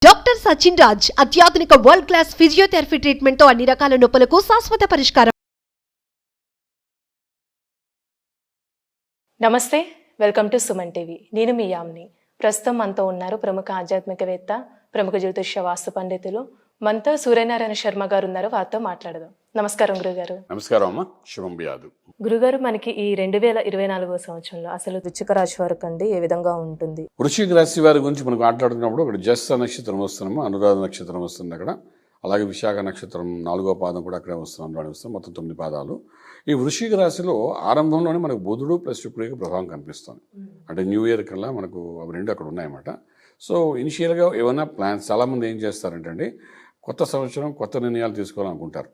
Doctor Sachin Raj అత్యాధునిక world class physiotherapy treatment తో అన్ని రకాల నొప్పులకు శాశ్వత పరిష్కారం. నమస్తే, వెల్కమ్ టు సుమన్ టీవీ. నేను మీ యామ్ని. ప్రస్తుతం మనతో ఉన్నారు ప్రముఖ ఆధ్యాత్మికవేత్త, ప్రముఖ జ్యోతిష్య వాస్తు పండితులు మనతో సూర్యనారాయణ శర్మ గారు ఉన్నారు. వారితో మాట్లాడదాం. నమస్కారం గురుగారు. నమస్కారం అమ్మ, శుభం బియాదు. గురుగారు, మనకి ఈ 2024వ సంవత్సరంలో అసలు వృశ్చిక రాశి వారికి అండి ఏ విధంగా ఉంటుంది? వృశ్చిక రాశి వారి గురించి మనకు మాట్లాడుతున్నప్పుడు అక్కడ జ్యేష్ఠ నక్షత్రం వస్తున్నాము, అనురాధ నక్షత్రం వస్తుంది అక్కడ, అలాగే విశాఖ నక్షత్రం 4వ పాదం కూడా అక్కడే వస్తున్నాం. మొత్తం 9 పాదాలు. ఈ వృశ్చిక రాశిలో ఆరంభంలోనే మనకు బుధుడు ప్లస్ శుక్రుడికి ప్రభావం కనిపిస్తుంది. అంటే న్యూ ఇయర్ కల్లా మనకు అవి రెండు అక్కడ ఉన్నాయన్నమాట. సో ఇనిషియల్గా ఏమైనా ప్లాన్స్ చాలామంది ఏం చేస్తారంటే అండి, కొత్త సంవత్సరం కొత్త నిర్ణయాలు తీసుకోవాలనుకుంటారు.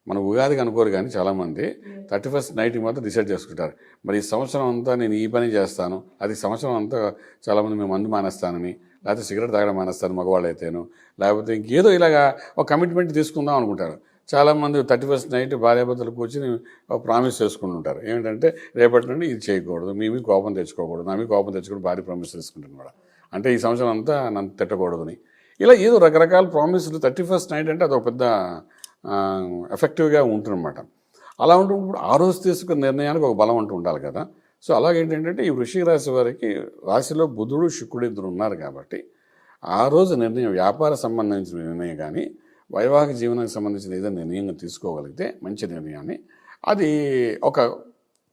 మన ఉగాదికి అనుకోరు, కానీ చాలామంది 31st నైట్కి మాత్రం డిసైడ్ చేసుకుంటారు. మరి ఈ సంవత్సరం అంతా నేను ఈ పని చేస్తాను, అది సంవత్సరం అంతా చాలామంది మేము మందు మానేస్తానని, లేకపోతే సిగరెట్ తాగడం మానేస్తాను మగవాళ్ళు అయితేను, లేకపోతే ఇంకేదో ఇలాగా ఒక కమిట్మెంట్ తీసుకుందాం అనుకుంటారు. చాలామంది 31st నైట్ భార్యాభర్తలు కూర్చొని ఒక ప్రామిస్ చేసుకుంటుంటారు. ఏమిటంటే రేపటి నుండి ఇది చేయకూడదు, మీ మీద కోపం తెచ్చుకోకూడదు, నా మీద కోపం తెచ్చుకోవడం భార్య ప్రామిస్ తీసుకుంటున్నాడు. అంటే ఈ సంవత్సరం అంతా నన్ను తిట్టకూడదని, ఇలా ఏదో రకరకాల ప్రామిస్లు 31st నైట్ అంటే అదొక పెద్ద ఎఫెక్టివ్గా ఉంటుందన్నమాట. అలా ఉంటున్నప్పుడు ఆ రోజు తీసుకున్న నిర్ణయానికి ఒక బలం అంటూ ఉండాలి కదా. సో అలాగేంటంటే ఈ వృశ్చిక రాశి వారికి రాశిలో బుధుడు శుక్రుడు ఇద్దరు ఉన్నారు కాబట్టి ఆ రోజు నిర్ణయం, వ్యాపార సంబంధించిన నిర్ణయం కానీ వైవాహిక జీవనానికి సంబంధించిన ఏదైనా నిర్ణయంగా తీసుకోగలిగితే మంచి నిర్ణయాన్ని, అది ఒక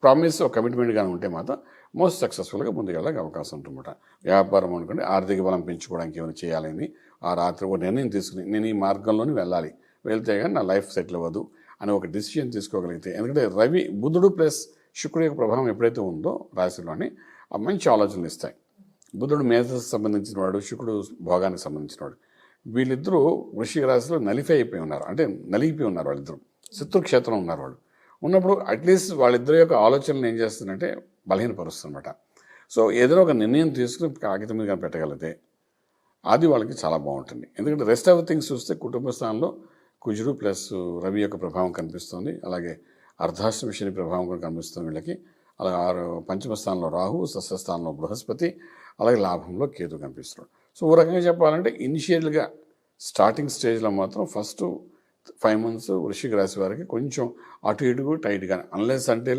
ప్రామిస్, ఒక కమిట్మెంట్ కానీ ఉంటే మాత్రం మోస్ట్ సక్సెస్ఫుల్గా ముందుకెళ్ళడానికి అవకాశం ఉంటుందన్నమాట. వ్యాపారం అనుకోండి, ఆర్థిక బలం పెంచుకోవడానికి ఏమైనా చేయాలని ఆ రాత్రి ఒక నిర్ణయం తీసుకుని నేను ఈ మార్గంలోనే వెళ్ళాలి, వెళ్తే కానీ నా లైఫ్ సెటిల్ అవ్వదు అని ఒక డిసిషన్ తీసుకోగలిగితే, ఎందుకంటే రవి బుధుడు ప్లస్ శుక్రుడు యొక్క ప్రభావం ఎప్పుడైతే ఉందో రాశిలోని ఆ మంచి ఆలోచనలు ఇస్తాయి. బుధుడు మేధస్సుకు సంబంధించిన వాడు, శుక్రుడు భోగానికి సంబంధించిన వాడు. వీళ్ళిద్దరూ వృశ్చిక రాశిలో నలిఫై అయిపోయి ఉన్నారు, అంటే నలిగిపోయి ఉన్నారు. వాళ్ళిద్దరూ శత్రుక్షేత్రం ఉన్నారు. వాళ్ళు ఉన్నప్పుడు అట్లీస్ట్ వాళ్ళిద్దరి యొక్క ఆలోచనలు ఏం చేస్తుందంటే బలహీనపరుస్తుందన్నమాట. సో ఏదైనా ఒక నిర్ణయం తీసుకుని కాగితం మీద కానీ పెట్టగలిగితే అది వాళ్ళకి చాలా బాగుంటుంది. ఎందుకంటే రెస్ట్ ఆఫ్ థింగ్స్ చూస్తే కుటుంబ స్థానంలో కుజుడు ప్లస్ రవి యొక్క ప్రభావం కనిపిస్తుంది, అలాగే అర్ధాష్టమి శని ప్రభావం కూడా కనిపిస్తుంది వీళ్ళకి. అలాగే పంచమ స్థానంలో రాహు, షష్ఠ స్థానంలో బృహస్పతి, అలాగే లాభంలో కేతు కనిపిస్తున్నాడు. సో ఓ రకంగా చెప్పాలంటే ఇనిషియల్గా స్టార్టింగ్ స్టేజ్లో మాత్రం ఫస్ట్ 5 months వృశ్చిక రాశి వారికి కొంచెం అటు ఇటుకు టైట్గా, అన్లెస్ అంటే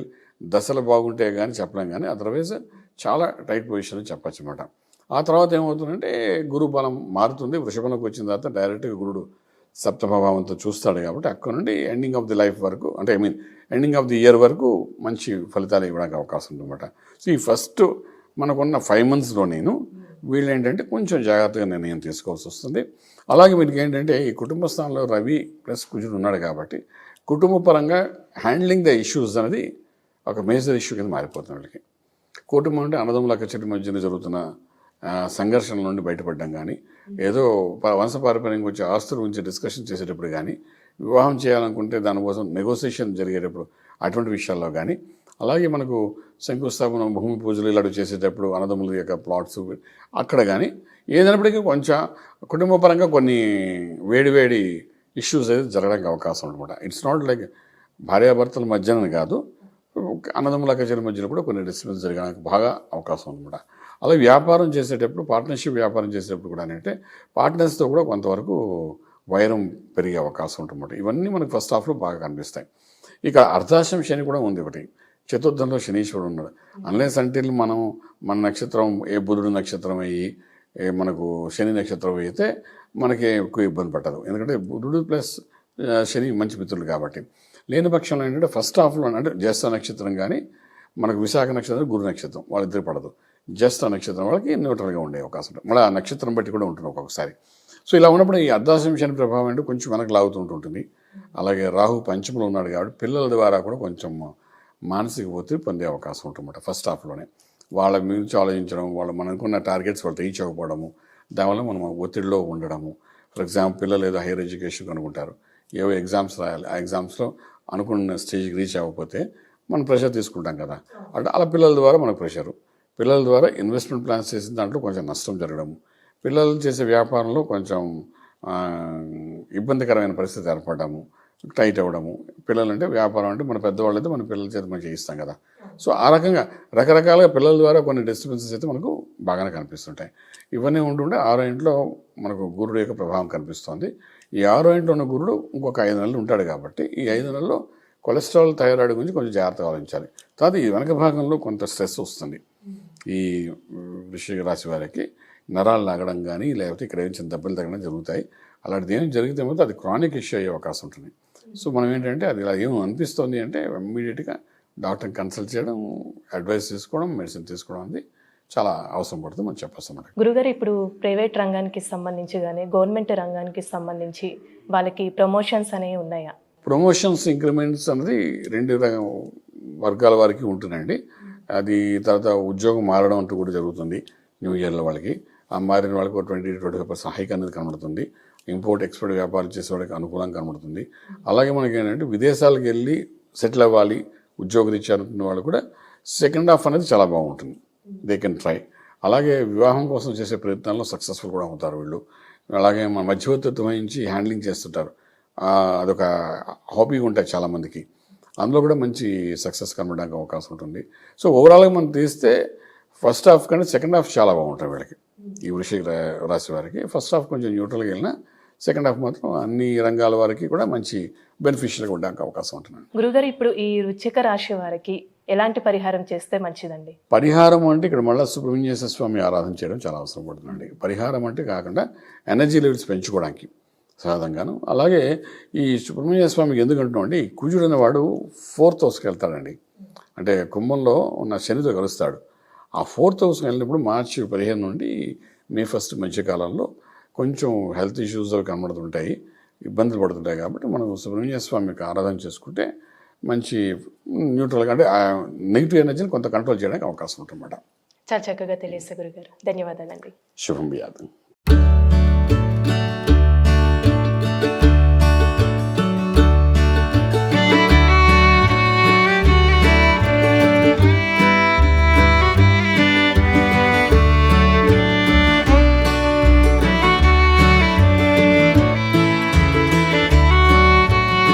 దశలు బాగుంటే కానీ చెప్పలేం, కానీ అదర్వైజ్ చాలా టైట్ పొజిషన్లో చెప్పచ్చు అన్నమాట. ఆ తర్వాత ఏమవుతుందంటే గురు బలం మారుతుంది. వృషభంలోకి వచ్చిన తర్వాత డైరెక్ట్గా గురుడు సప్తమభావంతో చూస్తాడు కాబట్టి అక్కడ నుండి ఎండింగ్ ఆఫ్ ది లైఫ్ వరకు, అంటే ఎండింగ్ ఆఫ్ ది ఇయర్ వరకు మంచి ఫలితాలు ఇవ్వడానికి అవకాశం ఉందన్నమాట. సో ఈ ఫస్ట్ మనకున్న 5 monthsలో వీళ్ళు ఏంటంటే కొంచెం జాగ్రత్తగా నిర్ణయం తీసుకోవాల్సి వస్తుంది. అలాగే వీరికి ఏంటంటే ఈ కుటుంబ స్థానంలో రవి ప్లస్ కుజుడు ఉన్నాడు కాబట్టి కుటుంబ పరంగా హ్యాండ్లింగ్ ద ఇష్యూస్ అనేది ఒక మేజర్ ఇష్యూ కింద మారిపోతుంది వీళ్ళకి. కుటుంబం అంటే అన్నదమ్ముల అక్కచెట్టు మధ్యన జరుగుతున్న సంఘర్షణల నుండి బయటపడడం కానీ, ఏదో వంశపారంపర్యంగా వచ్చే ఆస్తుల గురించి డిస్కషన్ చేసేటప్పుడు కానీ, వివాహం చేయాలనుకుంటే దానికోసం నెగోసియేషన్ జరిగేటప్పుడు అటువంటి విషయాల్లో కానీ, అలాగే మనకు శంకుస్థాపన, భూమి పూజలు ఇలాంటివి చేసేటప్పుడు అన్నదమ్ముల యొక్క ప్లాట్స్ అక్కడ కానీ ఏదైనప్పటికీ కొంచెం కుటుంబ పరంగా కొన్ని వేడి ఇష్యూస్ అయితే జరగడానికి అవకాశం అనమాట. ఇట్స్ నాట్ లైక్ భార్యాభర్తల మధ్యన కాదు, అన్నదమ్ముల అక్కచెల్లి మధ్యలో కూడా కొన్ని డిస్టర్బెన్స్ జరగడానికి బాగా అవకాశం అనమాట. అలాగే వ్యాపారం చేసేటప్పుడు, పార్ట్నర్షిప్ వ్యాపారం చేసేటప్పుడు కూడా అంటే పార్ట్నర్స్తో కూడా కొంతవరకు వైరం పెరిగే అవకాశం ఉంటుందన్నమాట. ఇవన్నీ మనకు ఫస్ట్ హాఫ్లో బాగా కనిపిస్తాయి. ఇక అర్ధాష్టమి శని కూడా ఉంది ఒకటి, చతుర్థంలో శనీశ్వరుడు ఉన్నాడు. అన్లెస్ అంటే మనం మన నక్షత్రం ఏ బుధుడు నక్షత్రం అయ్యి మనకు శని నక్షత్రం అయితే మనకి ఎక్కువ ఇబ్బంది పట్టదు, ఎందుకంటే బుధుడు ప్లస్ శని మంచి మిత్రులు కాబట్టి. లేని పక్షంలో ఏంటంటే ఫస్ట్ హాఫ్లో అంటే జ్యేష్ఠ నక్షత్రం కానీ మనకు విశాఖ నక్షత్రం, గురు నక్షత్రం వాళ్ళిద్దరు పడదు. జ్యేష్ఠ నక్షత్రం వాళ్ళకి న్యూట్రల్గా ఉండే అవకాశం ఉంటుంది, మళ్ళీ ఆ నక్షత్రం బట్టి కూడా ఉంటుంది ఒక్కొక్కసారి. సో ఇలా ఉన్నప్పుడు ఈ అర్ధాష్టమి శని ప్రభావం అంటే కొంచెం వెనక్కి లాగుతుంటుంది. అలాగే రాహు పంచమలో ఉన్నాడు కాబట్టి పిల్లల ద్వారా కూడా కొంచెం మానసిక ఒత్తిడి పొందే అవకాశం ఉంటుందన్నమాట ఫస్ట్ హాఫ్లోనే. వాళ్ళ గురించి ఆలోచించడం, వాళ్ళు మనం అనుకున్న టార్గెట్స్ వాళ్ళతో రీచ్ అవ్వకపోవడము, దానివల్ల మనం ఒత్తిడిలో ఉండడము. ఫర్ ఎగ్జాంపుల్ పిల్లలు ఏదో హైయర్ ఎడ్యుకేషన్ అనుకుంటారు, ఏవో ఎగ్జామ్స్ రాయాలి, ఆ ఎగ్జామ్స్లో అనుకున్న స్టేజ్కి రీచ్ అవ్వకపోతే మనం ప్రెషర్ తీసుకుంటాం కదా, అంటే అలా పిల్లల ద్వారా మనకు ప్రెషరు. పిల్లల ద్వారా ఇన్వెస్ట్మెంట్ ప్లాన్స్ చేసిన దాంట్లో కొంచెం నష్టం జరగడము, పిల్లలు చేసే వ్యాపారంలో కొంచెం ఇబ్బందికరమైన పరిస్థితి ఏర్పడము, టైట్ అవ్వడము, పిల్లలు అంటే వ్యాపారం అంటే మన పెద్దవాళ్ళు అయితే మన పిల్లల చేత మనం చేయిస్తాం కదా. సో ఆ రకంగా రకరకాలుగా పిల్లల ద్వారా కొన్ని డిస్టర్బెన్సెస్ అయితే మనకు బాగానే కనిపిస్తుంటాయి. ఇవన్నీ ఉంటుంటే 6వ ఇంట్లో మనకు గురుడు యొక్క ప్రభావం కనిపిస్తుంది. ఈ 6వ ఇంట్లో ఉన్న గురుడు ఇంకొక 5 నెలలు ఉంటాడు కాబట్టి ఈ 5 నెలల్లో కొలెస్ట్రాల్, థైరాయిడ్ గురించి కొంచెం జాగ్రత్తగా ఆలోచించాలి. తర్వాత ఈ వెనక భాగంలో కొంత స్ట్రెస్ వస్తుంది. ఈ వృశ్చిక రాశి వారికి నరాలు లాగడం కానీ లేకపోతే ఇక్కడ ఏం చిన్న దెబ్బలు తగ్గడం జరుగుతాయి. అలాంటిది ఏం జరిగితే మాత్రం అది క్రానిక్ ఇష్యూ అయ్యే అవకాశం ఉంటుంది. సో మనం ఏంటంటే అది ఇలా ఏం అనిపిస్తుంది అంటే ఇమ్మీడియట్గా డాక్టర్ని కన్సల్ట్ చేయడం, అడ్వైస్ తీసుకోవడం, మెడిసిన్ తీసుకోవడం అనేది చాలా అవసరం పడుతుంది మనం చెప్పేస్తాం. గురుగారు, ఇప్పుడు ప్రైవేట్ రంగానికి సంబంధించి కానీ గవర్నమెంట్ రంగానికి సంబంధించి వాళ్ళకి ప్రమోషన్స్ అనేవి ఉన్నాయా? ప్రమోషన్స్, ఇంక్రిమెంట్స్ అనేది 2 వర్గాల వారికి ఉంటుందండి. అది తర్వాత ఉద్యోగం మారడం అంటూ కూడా జరుగుతుంది. న్యూ ఇయర్లో వాళ్ళకి ఆ మారిన వాళ్ళకి 20-25% హైక్ అనేది కనబడుతుంది. ఇంపోర్ట్ ఎక్స్పోర్ట్ వ్యాపారం చేసేవాడికి అనుకూలంగా కనబడుతుంది. అలాగే మనకి ఏంటంటే విదేశాలకు వెళ్ళి సెటిల్ అవ్వాలి, ఉద్యోగరీత్యా అనుకున్న వాళ్ళు కూడా సెకండ్ హాఫ్ అనేది చాలా బాగుంటుంది. They can try. అలాగే వివాహం కోసం చేసే ప్రయత్నాల్లో సక్సెస్ఫుల్ కూడా అవుతారు వీళ్ళు. అలాగే మన మధ్యవర్తిత్వం వహించి హ్యాండ్లింగ్ చేస్తుంటారు. అదొక హాబీగా ఉంటాయి చాలామందికి. అందులో కూడా మంచి సక్సెస్ కనబడడానికి అవకాశం ఉంటుంది. సో ఓవరాల్గా మనం తీస్తే ఫస్ట్ హాఫ్ కంటే సెకండ్ హాఫ్ చాలా బాగుంటుంది వీళ్ళకి. ఈ వృశ్చిక రాశి వారికి ఫస్ట్ హాఫ్ కొంచెం న్యూట్రల్గా వెళ్ళినా సెకండ్ హాఫ్ మాత్రం అన్ని రంగాల వారికి కూడా మంచి బెనిఫిషియల్గా ఉండడానికి అవకాశం ఉంటుంది. గురుగారు, ఇప్పుడు ఈ వృశ్చిక రాశి వారికి ఎలాంటి పరిహారం చేస్తే మంచిదండి? పరిహారం అంటే ఇక్కడ మళ్ళీ సుబ్రహ్మణ్య స్వామి ఆరాధన చేయడం చాలా అవసరం పడుతుందండి. పరిహారం అంటే కాకుండా ఎనర్జీ లెవెల్స్ పెంచుకోవడానికి సహజంగాను. అలాగే ఈ సుబ్రహ్మణ్య స్వామికి ఎందుకు అంటున్నాం అంటే, ఈ కుజుడు అనేవాడు 4th హౌస్కి వెళ్తాడండి. అంటే కుంభంలో ఉన్న శనితో కలుస్తాడు. ఆ 4th హౌస్కి వెళ్ళినప్పుడు మార్చి 15 నుండి మే 1 మధ్యకాలంలో కొంచెం హెల్త్ ఇష్యూస్ అవి కనబడుతుంటాయి, ఇబ్బందులు పడుతుంటాయి. కాబట్టి మనం సుబ్రహ్మణ్య స్వామికి ఆరాధన చేసుకుంటే మంచి న్యూట్రల్గా అంటే నెగిటివ్ ఎనర్జీని కొంత కంట్రోల్ చేయడానికి అవకాశం ఉంటుందన్నమాట. చాలా చక్కగా తెలియదు గురుగారు. ధన్యవాదాలండి. శుభం బియాదు.